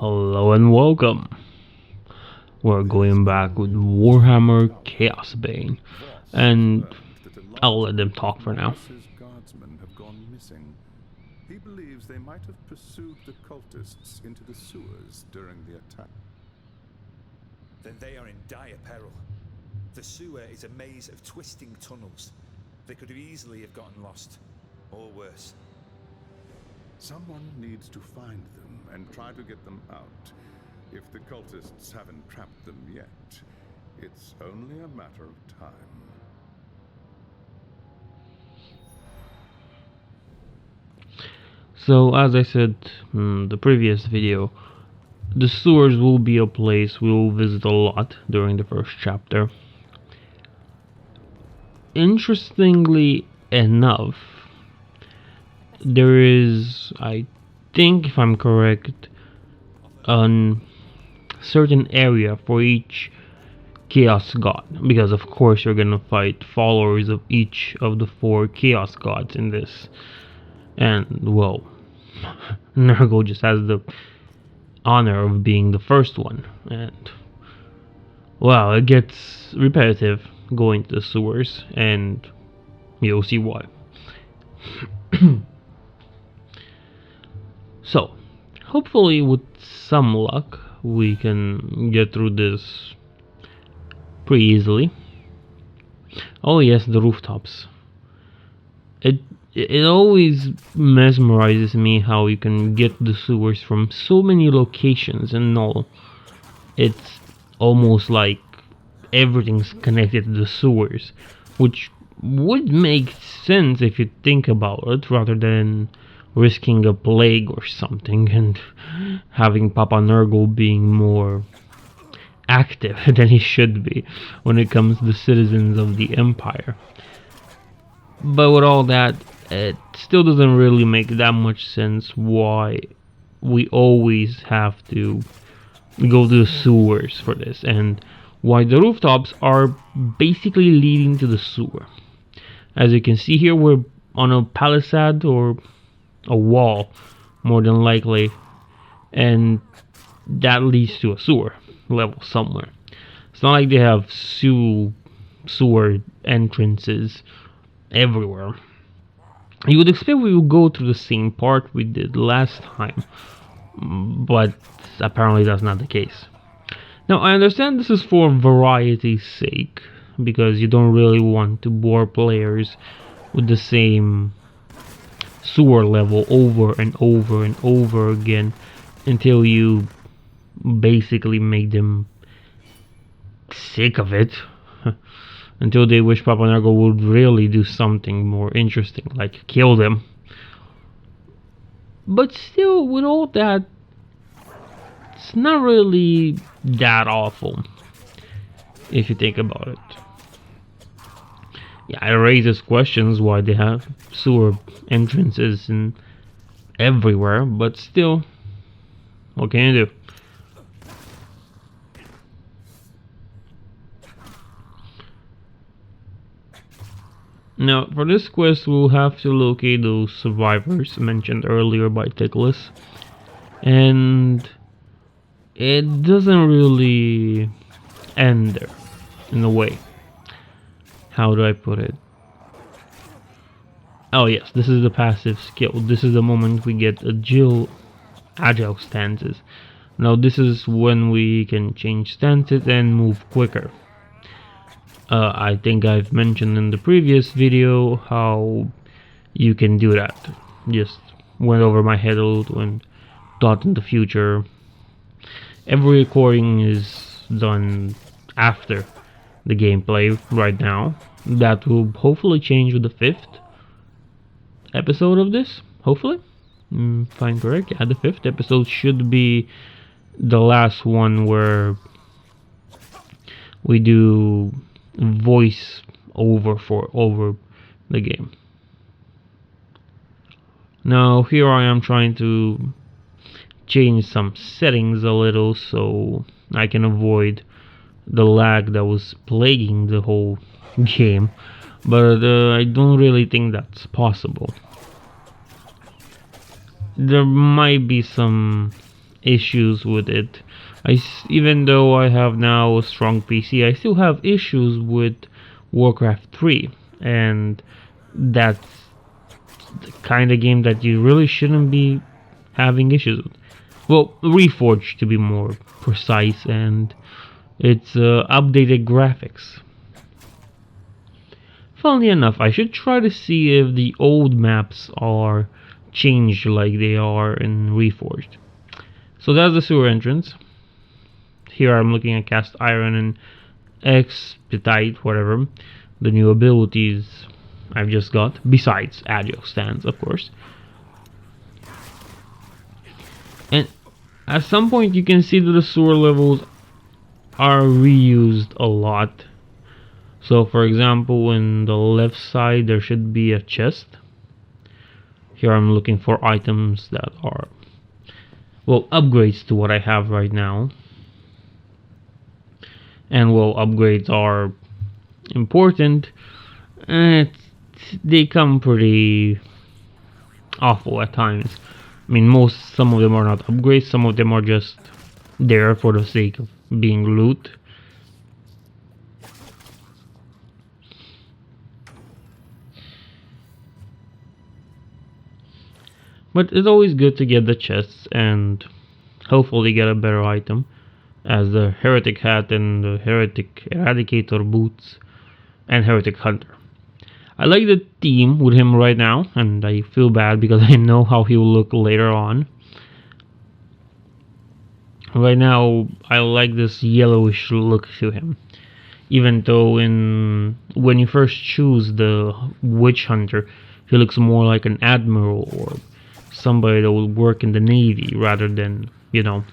Hello and welcome. We're going back with Warhammer Chaosbane, and I'll let them talk for now. Guardsmen have gone missing. He believes they might have pursued the cultists into the sewers during the attack. Then they are in dire peril. The sewer is a maze of twisting tunnels. They could easily have gotten lost, or worse. Someone needs to find them and try to get them out. If the cultists haven't trapped them yet, it's only a matter of time. So, as I said in the previous video, the sewers will be a place we'll visit a lot during the first chapter. Interestingly enough, there is, I think if I'm correct, a certain area for each chaos god, because of course you're gonna fight followers of each of the 4 chaos gods in this. And well, Nurgle just has the honor of being the first one, and well, it gets repetitive going to the sewers, and you'll see why. So, hopefully with some luck we can get through this pretty easily. Oh yes, the rooftops. It always mesmerizes me how you can get the sewers from so many locations in Nuln. It's almost like everything's connected to the sewers, which would make sense if you think about it, rather than risking a plague or something and having Papa Nurgle being more active than he should be when it comes to the citizens of the Empire. But with all that, it still doesn't really make that much sense why we always have to go to the sewers for this, and why the rooftops are basically leading to the sewer. As you can see here, we're on a palisade, or a wall more than likely, and that leads to a sewer level somewhere. It's not like they have sewer entrances everywhere. You would expect we would go through the same part we did last time, but apparently that's not the case. Now, I understand this is for variety's sake, because you don't really want to bore players with the same sewer level over and over and over again until you basically make them sick of it. Until they wish Papa Nurgle would really do something more interesting, like kill them. But still, with all that, it's not really that awful, if you think about it. Yeah, it raises questions why they have sewer entrances in everywhere, but still, what can you do? Now, for this quest, we'll have to locate those survivors mentioned earlier by Tickles, and it doesn't really end there, in a way. How do I put it? Oh yes, this is the passive skill. This is the moment we get agile stances. Now this is when we can change stances and move quicker. I think I've mentioned in the previous video how you can do that. Just went over my head a little and thought in the future. Every recording is done after the gameplay right now. That will hopefully change with the 5th episode of this, hopefully. If I'm correct, yeah, the 5th episode should be the last one where we do voice over the game. Now here I am trying to change some settings a little so I can avoid the lag that was plaguing the whole game, but I don't really think that's possible. There might be some issues with it. Even though I have now a strong PC, I still have issues with Warcraft 3, and that's the kind of game that you really shouldn't be having issues with. Well, Reforged to be more precise, and it's updated graphics. Funnily enough, I should try to see if the old maps are changed like they are in Reforged. So that's the sewer entrance. Here I'm looking at cast iron and expedite, whatever, the new abilities I've just got, besides agile stance, of course. And at some point you can see that the sewer levels are reused a lot. So for example, in the left side there should be a chest. Here I'm looking for items that are, well, upgrades to what I have right now. And well, upgrades are important. They come pretty awful at times. I mean, some of them are not upgrades, some of them are just there for the sake of being loot. But it's always good to get the chests and hopefully get a better item, as the Heretic Hat and the Heretic Eradicator boots and Heretic Hunter. I like the theme with him right now, and I feel bad because I know how he will look later on. Right now, I like this yellowish look to him. Even though when you first choose the Witch Hunter, he looks more like an admiral or somebody that will work in the Navy rather than, you know,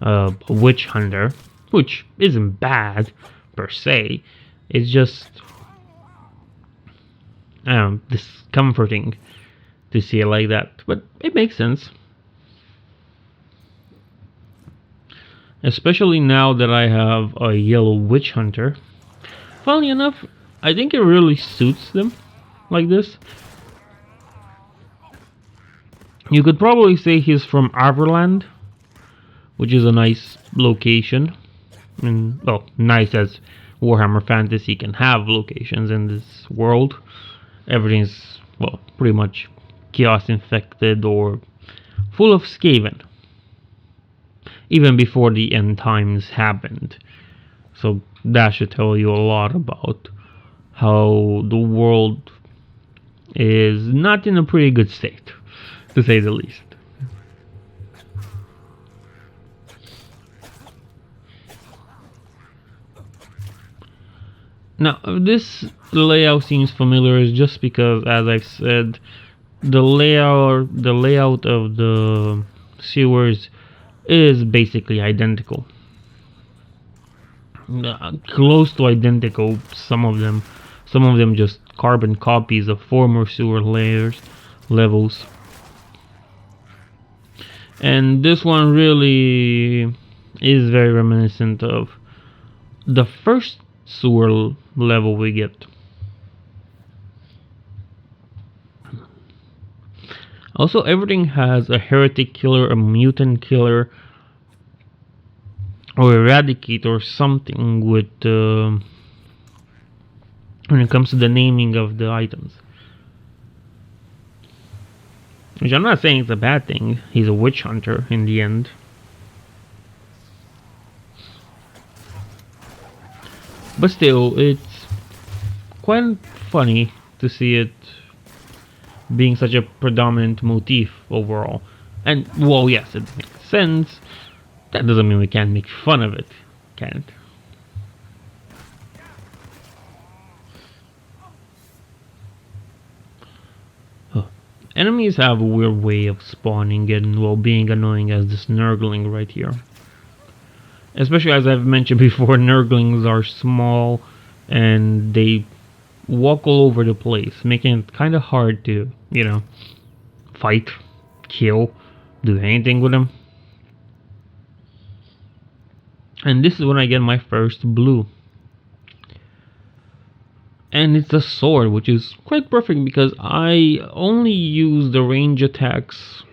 a Witch Hunter, which isn't bad per se. It's just discomforting to see it like that, but it makes sense. Especially now that I have a yellow Witch Hunter. Funnily enough, I think it really suits them like this. You could probably say he's from Averland, which is a nice location. And, well, nice as Warhammer Fantasy can have locations in this world. Everything's, well, pretty much chaos infected or full of Skaven. Even before the end times happened. So that should tell you a lot about how the world is not in a pretty good state, to say the least. Now, this layout seems familiar is just because, as I've said, the layout of the sewers is basically identical. Close to identical, some of them just carbon copies of former sewer levels. And this one really is very reminiscent of the first sewer level we get. Also, everything has a heretic killer, a mutant killer, or eradicate or something with when it comes to the naming of the items. Which I'm not saying it's a bad thing. He's a witch hunter in the end. But still, it's quite funny to see it being such a predominant motif overall. And, well, yes, it makes sense. That doesn't mean we can't make fun of it, can it? Enemies have a weird way of spawning and, well, being annoying, as this Nurgling right here. Especially, as I've mentioned before, Nurglings are small and they walk all over the place, making it kind of hard to, you know, fight, kill, do anything with them. And this is when I get my first blue. And it's a sword, which is quite perfect because I only use the range attacks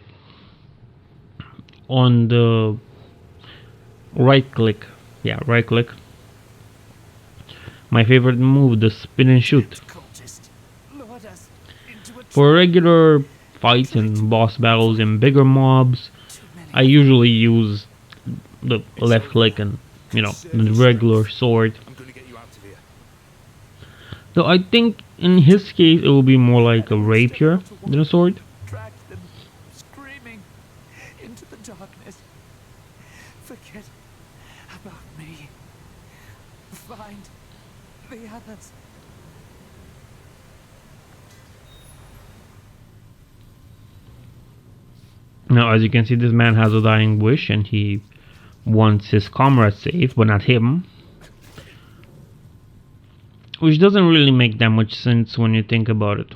on the right click. Yeah, right click. My favorite move, the spin and shoot. For regular fights and boss battles and bigger mobs, I usually use the left click and, you know, the regular sword. I'm gonna get you out of here. Though I think in his case it will be more like a rapier than a sword. Dragged them screaming into the darkness. Forget about me. Find the others. Now, as you can see, this man has a dying wish and he wants his comrades safe, but not him. Which doesn't really make that much sense when you think about it.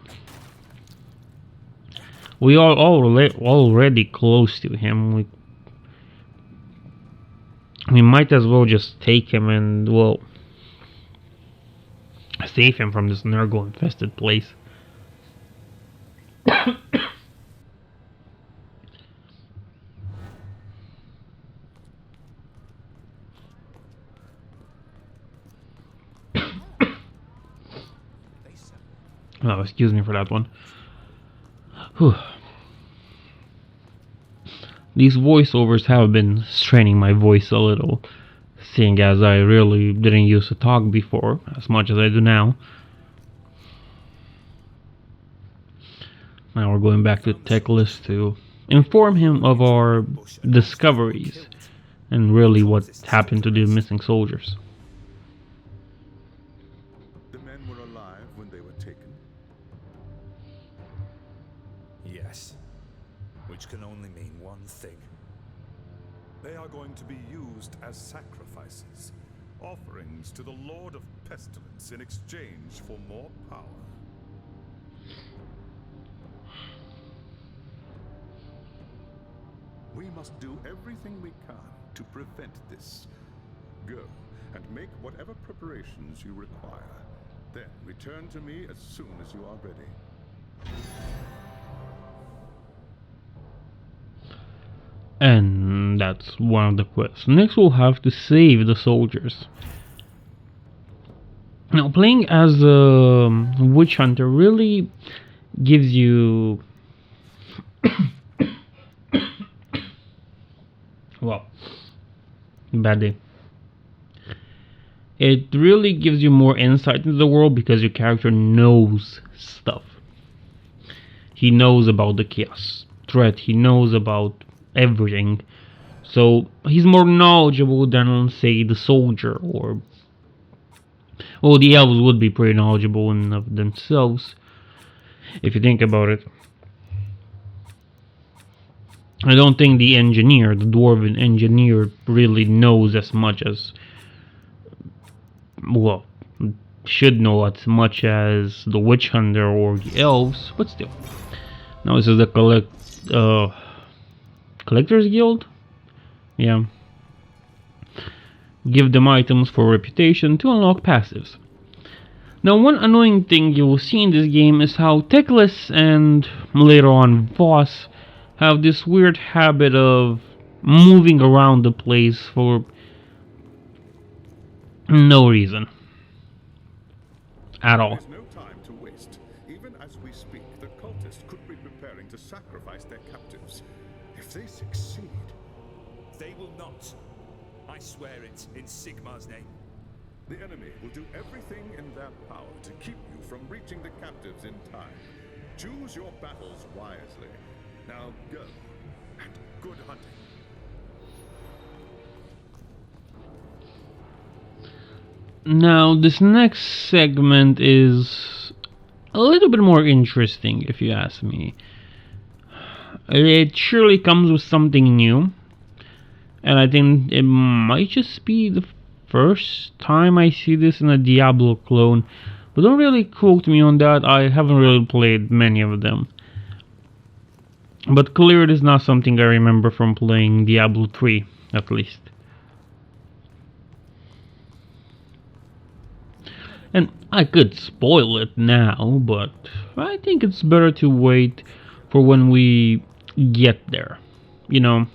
We are already close to him. We might as well just take him and, well, save him from this Nurgle infested place. Oh, excuse me for that one. Whew. These voiceovers have been straining my voice a little, seeing as I really didn't used to talk before as much as I do now. Now we're going back to Teclis to inform him of our discoveries and really what happened to the missing soldiers. The men were alive when they were taken. Yes. Which can only mean one thing. They are going to be used as sacrifices, offerings to the Lord of Pestilence in exchange for more power. We must do everything we can to prevent this. Go and make whatever preparations you require. Then return to me as soon as you are ready. And that's one of the quests. Next we'll have to save the soldiers. Now, playing as a witch hunter really gives you well, bad day. It really gives you more insight into the world because your character knows stuff. He knows about the chaos threat, he knows about everything. So he's more knowledgeable than, say, the soldier, or, well, the elves would be pretty knowledgeable in of themselves if you think about it. I don't think the engineer, the dwarven engineer, really knows as much as, well, should know as much as the witch hunter or the elves, but still. Now this is the Collector's Guild? Yeah. Give them items for reputation to unlock passives. Now, one annoying thing you will see in this game is how Teclis and later on Voss have this weird habit of moving around the place for no reason at all. There's no time to waste. Even as we speak, the cultists could be preparing to sacrifice their captives. If they succeed, They will not. I swear it in Sigmar's name. the enemy will do everything in their power to keep you from reaching the captives in time. Choose your battles wisely. Now go, and good hunting. Now, this next segment is a little bit more interesting, if you ask me. It surely comes with something new, and I think it might just be the first time I see this in a Diablo clone, but don't really quote me on that. I haven't really played many of them. But clearly it is not something I remember from playing Diablo 3, at least. And I could spoil it now, but I think it's better to wait for when we get there. You know,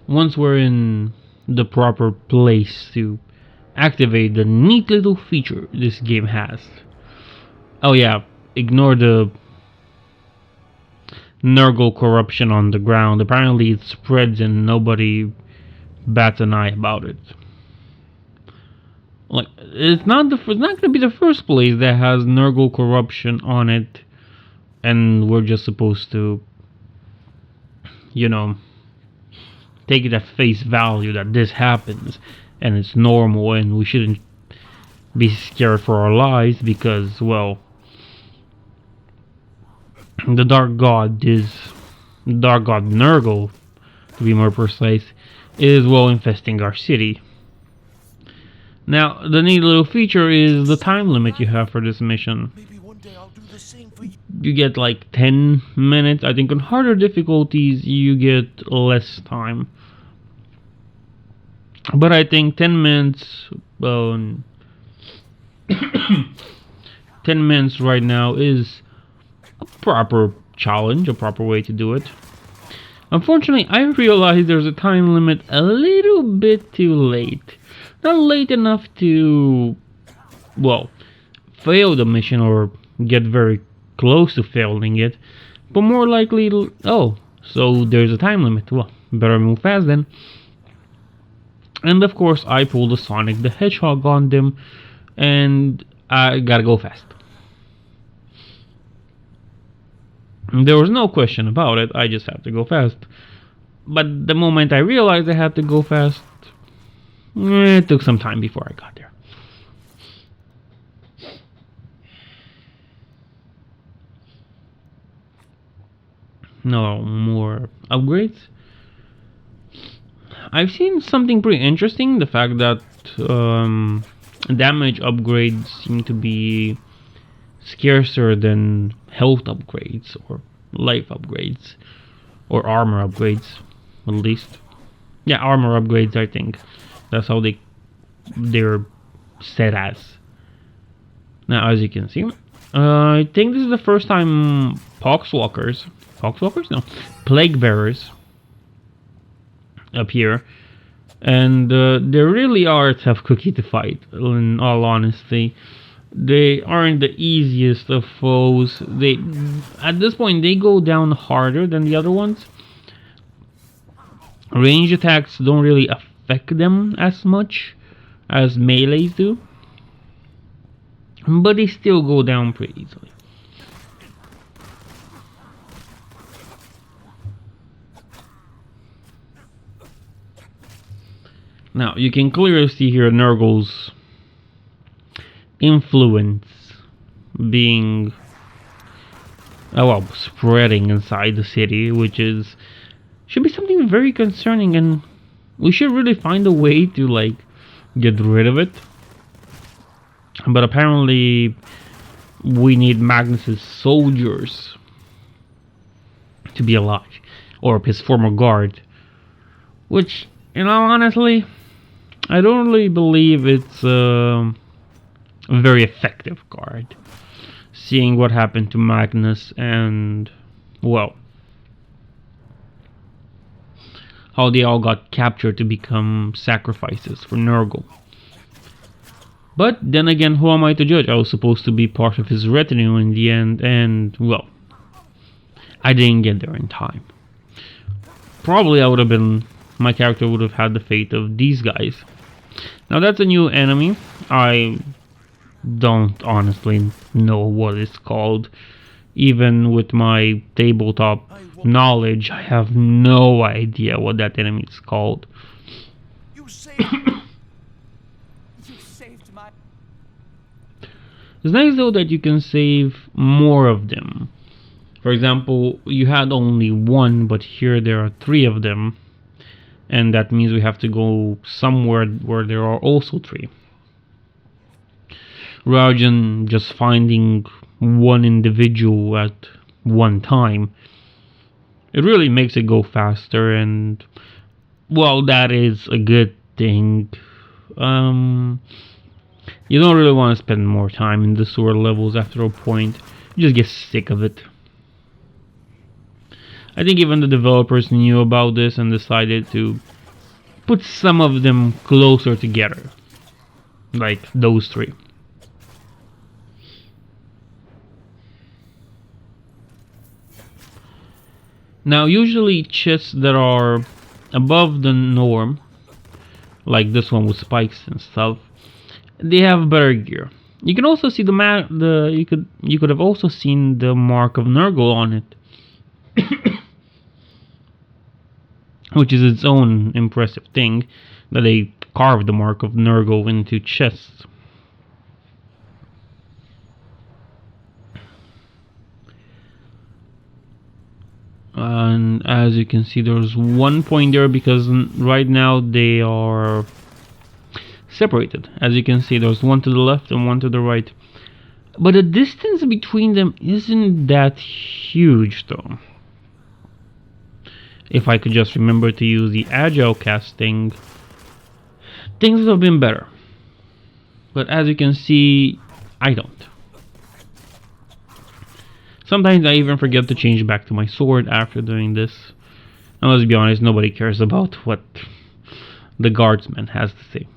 once we're in the proper place to activate the neat little feature this game has. Oh yeah, ignore the Nurgle corruption on the ground. Apparently it spreads and nobody bats an eye about it. Like, it's not gonna be the first place that has Nurgle corruption on it, and we're just supposed to, you know, take it at face value that this happens and it's normal and we shouldn't be scared for our lives because, well, the Dark God Nurgle, to be more precise, is well infesting our city. Now, the neat little feature is the time limit you have for this mission. Maybe one day I'll do the same for you. You get like 10 minutes. I think on harder difficulties you get less time. But I think 10 minutes, well, 10 minutes right now is a proper challenge, a proper way to do it. Unfortunately, I realized there's a time limit a little bit too late. Not late enough to, well, fail the mission or get very close to failing it, but more likely, oh, so there's a time limit. Well, better move fast then. And of course, I pulled a Sonic the Hedgehog on them, and I gotta go fast. There was no question about it, I just had to go fast. But the moment I realized I had to go fast, it took some time before I got there. No more upgrades. I've seen something pretty interesting, the fact that damage upgrades seem to be scarcer than health upgrades or life upgrades or armor upgrades, at least. Yeah, armor upgrades, I think. That's how they're set as. Now, as you can see, I think this is the first time Poxwalkers? No, Plague Bearers appear, and they really are a tough cookie to fight. In all honesty, they aren't the easiest of foes. At this point, they go down harder than the other ones. Range attacks don't really affect them as much as melees do, but they still go down pretty easily. Now, you can clearly see here Nurgle's influence being, spreading inside the city, which should be something very concerning, and we should really find a way to, like, get rid of it. But apparently, we need Magnus's soldiers to be alive, or his former guard, which, honestly, I don't really believe it's a very effective guard, seeing what happened to Magnus and, well, how they all got captured to become sacrifices for Nurgle. But then again, who am I to judge? I was supposed to be part of his retinue in the end, and, well, I didn't get there in time. Probably my character would have had the fate of these guys. Now, that's a new enemy. I don't honestly know what it's called. Even with my tabletop knowledge, I have no idea what that enemy is called. You saved my... It's nice though that you can save more of them. For example, you had only one, but here there are 3 of them. And that means we have to go somewhere where there are also 3. Rather than just finding one individual at one time. It really makes it go faster, and, well, that is a good thing. You don't really want to spend more time in the sewer levels after a point. You just get sick of it. I think even the developers knew about this and decided to put some of them closer together, like those three. Now usually chests that are above the norm, like this one with spikes and stuff, they have better gear. You can also see you could have also seen the mark of Nurgle on it, which is its own impressive thing, that they carved the mark of Nurgle into chests. And as you can see, there's one point there because right now they are separated. As you can see, there's one to the left and one to the right, but the distance between them isn't that huge though. If I could just remember to use the agile casting, things would have been better. But as you can see, I don't. Sometimes I even forget to change back to my sword after doing this. And let's be honest, nobody cares about what the guardsman has to say.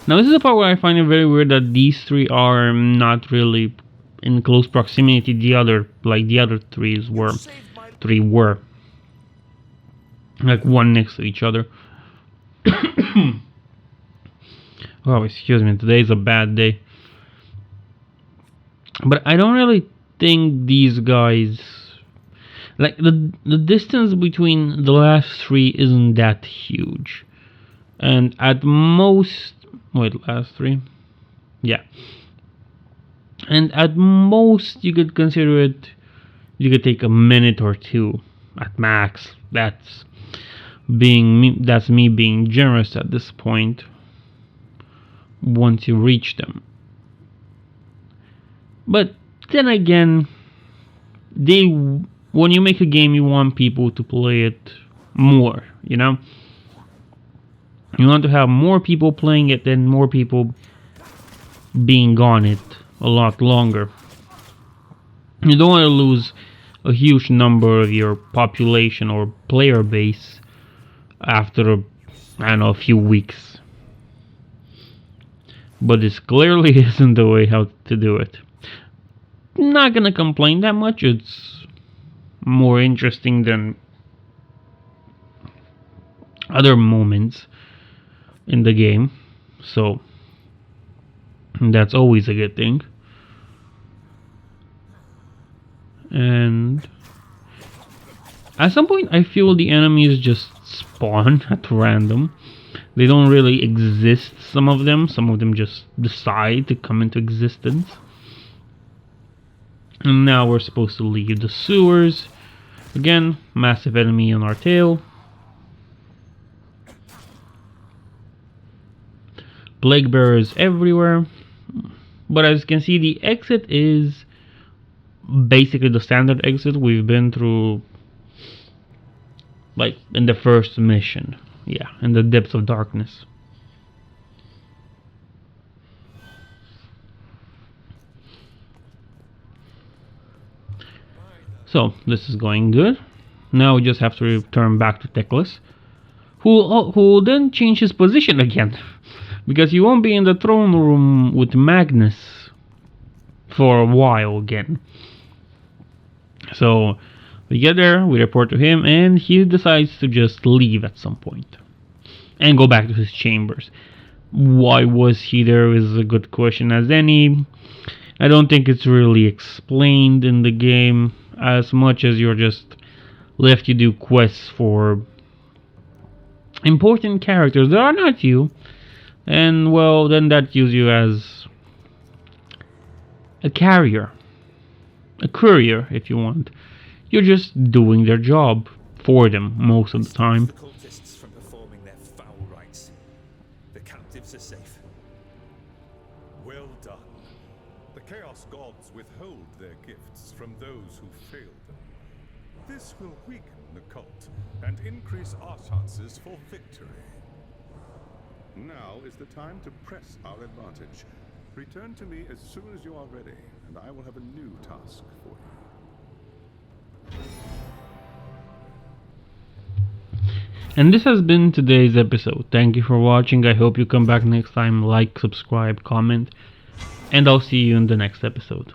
Now this is the part where I find it very weird that these three are not really in close proximity. The other three were like one next to each other. Oh, excuse me, today's a bad day. But I don't really think these guys, like the distance between the last three isn't that huge. And at most, wait, last three? Yeah. And at most you could consider it, you could take a minute or two at max. That's me being generous at this point. Once you reach them. But then again, when you make a game, you want people to play it more, you know? You want to have more people playing it than more people being on it a lot longer. You don't want to lose a huge number of your population or player base after, I don't know, a few weeks. But this clearly isn't the way how to do it. Not gonna complain that much. It's more interesting than other moments in the game, so that's always a good thing. And at some point I feel the enemies just spawn at random. They don't really exist, some of them just decide to come into existence. And now we're supposed to leave the sewers. Again, massive enemy on our tail. Plague bearers everywhere. But as you can see, the exit is basically the standard exit we've been through, like in the first mission. Yeah, in the depths of darkness. So this is going good. Now we just have to return back to Teclis, who will then change his position again, because he won't be in the throne room with Magnus for a while again. So we get there, we report to him, and he decides to just leave at some point and go back to his chambers. Why was he there is a good question as any. I don't think it's really explained in the game as much as you're just left to do quests for important characters that are not you, and well, then that use you as a carrier, a courier if you want. You're just doing their job for them most of the time. The cultists from performing their foul rites. The captives are safe. Well done. The Chaos Gods withhold their gifts from those who failed them. This will weaken the cult and increase our chances for victory. Now is the time to press our advantage. Return to me as soon as you are ready, and I will have a new task for you. And this has been today's episode. Thank you for watching. I hope you come back next time. Like, subscribe, comment, and I'll see you in the next episode.